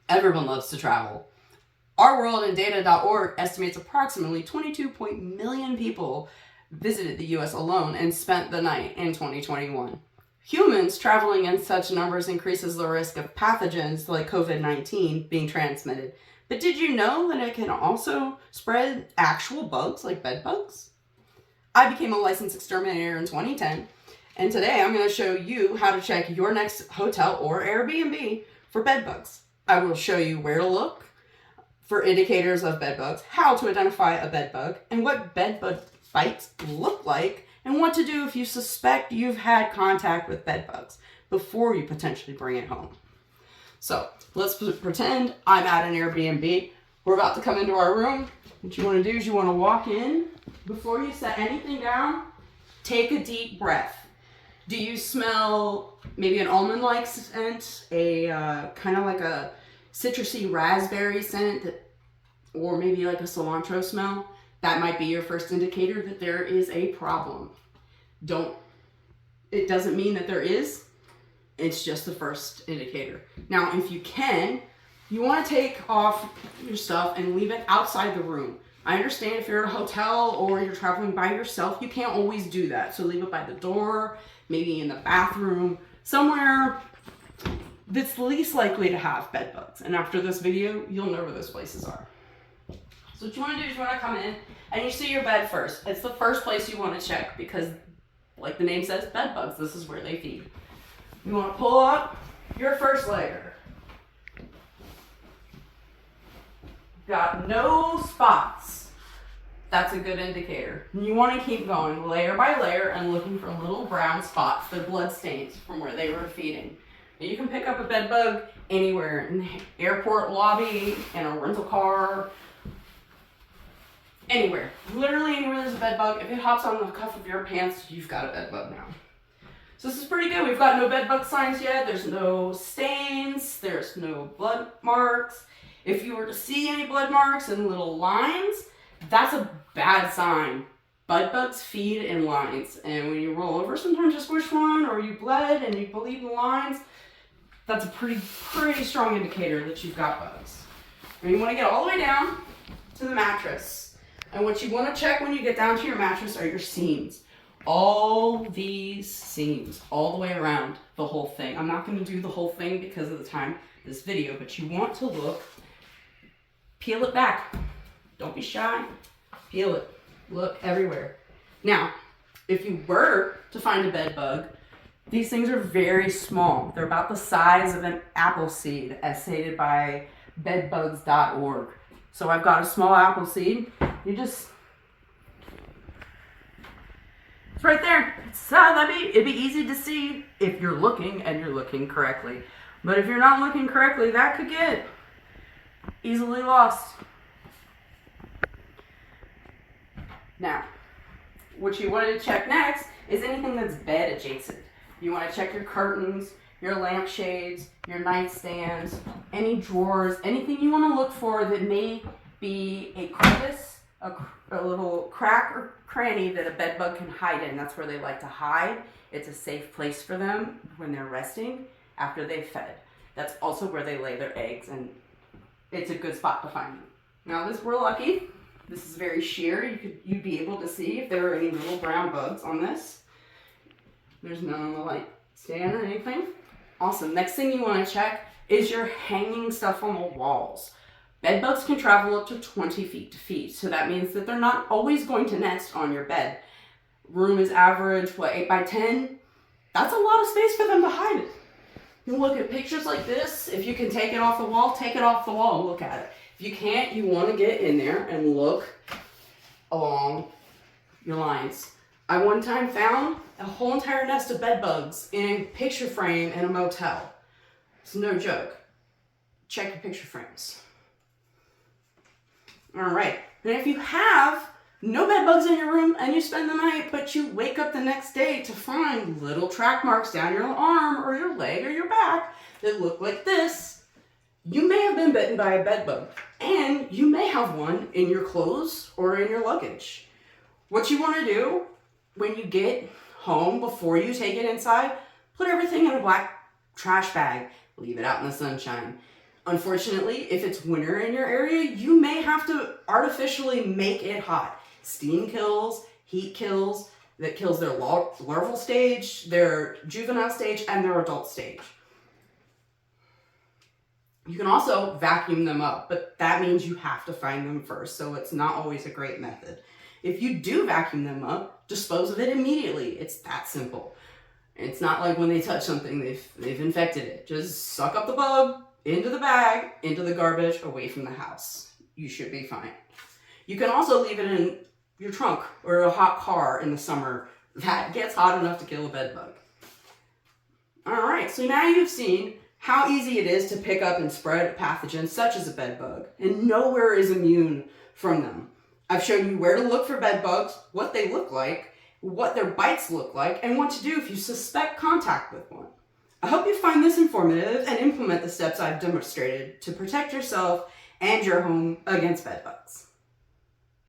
Everyone loves to travel. OurWorldInData.org estimates approximately 22 million people visited the US alone and spent the night in 2021. Humans traveling in such numbers increases the risk of pathogens like COVID-19 being transmitted. But did you know that it can also spread actual bugs like bedbugs? I became a licensed exterminator in 2010, and today I'm going to show you how to check your next hotel or Airbnb for bedbugs. I will show you where to look for indicators of bedbugs, how to identify a bedbug, and what bedbug bites look like, and what to do if you suspect you've had contact with bedbugs before you potentially bring it home. So let's pretend I'm at an Airbnb. We're about to come into our room. What you want to do is you want to walk in. Before you set anything down, take a deep breath. Do you smell maybe an almond-like scent, a kind of like a citrusy raspberry scent, or maybe like a cilantro smell? That might be your first indicator that there is a problem. It doesn't mean that there is. It's just the first indicator. Now, if you can, you want to take off your stuff and leave it outside the room. I understand if you're at a hotel or you're traveling by yourself, you can't always do that. So leave it by the door, maybe in the bathroom, somewhere that's least likely to have bed bugs. And after this video, you'll know where those places are. So what you want to do is you want to come in and you see your bed first. It's the first place you want to check because, like the name says, bed bugs, this is where they feed. You want to pull up your first layer. Got no spots. That's a good indicator. You want to keep going layer by layer and looking for little brown spots, the blood stains from where they were feeding. And you can pick up a bed bug anywhere, in the airport lobby, in a rental car, anywhere. Literally anywhere there's a bed bug. If it hops on the cuff of your pants, you've got a bed bug now. So this is pretty good. We've got no bed bug signs yet. There's no stains. There's no blood marks. If you were to see any blood marks and little lines, that's a bad sign. Bed bugs feed in lines. And when you roll over, sometimes you squish one or you bled and you bleed in the lines, that's a pretty strong indicator that you've got bugs. And you want to get all the way down to the mattress. And what you want to check when you get down to your mattress are your seams. All these seams, all the way around the whole thing. I'm not going to do the whole thing because of the time of this video, but you want to look, peel it back. Don't be shy. Peel it. Look everywhere. Now, if you were to find a bed bug, these things are very small. They're about the size of an apple seed, as stated by bedbugs.org. So I've got a small apple seed. It's right there. It'd be easy to see if you're looking and you're looking correctly. But if you're not looking correctly, that could get easily lost. Now, what you want to check next is anything that's bed adjacent. You want to check your curtains, your lampshades, your nightstands, any drawers, anything you want to look for that may be a crevice, a little crack or cranny that a bed bug can hide in. That's where they like to hide. It's a safe place for them when they're resting after they've fed. That's also where they lay their eggs, and it's a good spot to find them. Now we're lucky. This is very sheer. You'd be able to see if there are any little brown bugs on this. There's none on the light stand or anything. Awesome. Next thing you want to check is your hanging stuff on the walls. Bed bugs can travel up to 20 feet to feet, so that means that they're not always going to nest on your bed. Room is average, 8 by 10? That's a lot of space for them to hide it. You look at pictures like this. If you can take it off the wall, take it off the wall and look at it. If you can't, you want to get in there and look along your lines. I one time found a whole entire nest of bed bugs in a picture frame in a motel. It's no joke. Check your picture frames. All right. And if you have no bed bugs in your room and you spend the night, but you wake up the next day to find little track marks down your arm or your leg or your back that look like this, you may have been bitten by a bed bug, and you may have one in your clothes or in your luggage. What you want to do when you get home, before you take it inside, put everything in a black trash bag. Leave it out in the sunshine. Unfortunately, if it's winter in your area, you may have to artificially make it hot. Steam kills, heat kills, that kills their larval stage, their juvenile stage, and their adult stage. You can also vacuum them up, but that means you have to find them first, so it's not always a great method. If you do vacuum them up, dispose of it immediately. It's that simple. It's not like when they touch something, they've infected it. Just suck up the bug, into the bag, into the garbage, away from the house. You should be fine. You can also leave it in your trunk or a hot car in the summer. That gets hot enough to kill a bed bug. All right, so now you've seen how easy it is to pick up and spread pathogens such as a bed bug, and nowhere is immune from them. I've shown you where to look for bed bugs, what they look like, what their bites look like, and what to do if you suspect contact with one. I hope you find this informative and implement the steps I've demonstrated to protect yourself and your home against bed bugs.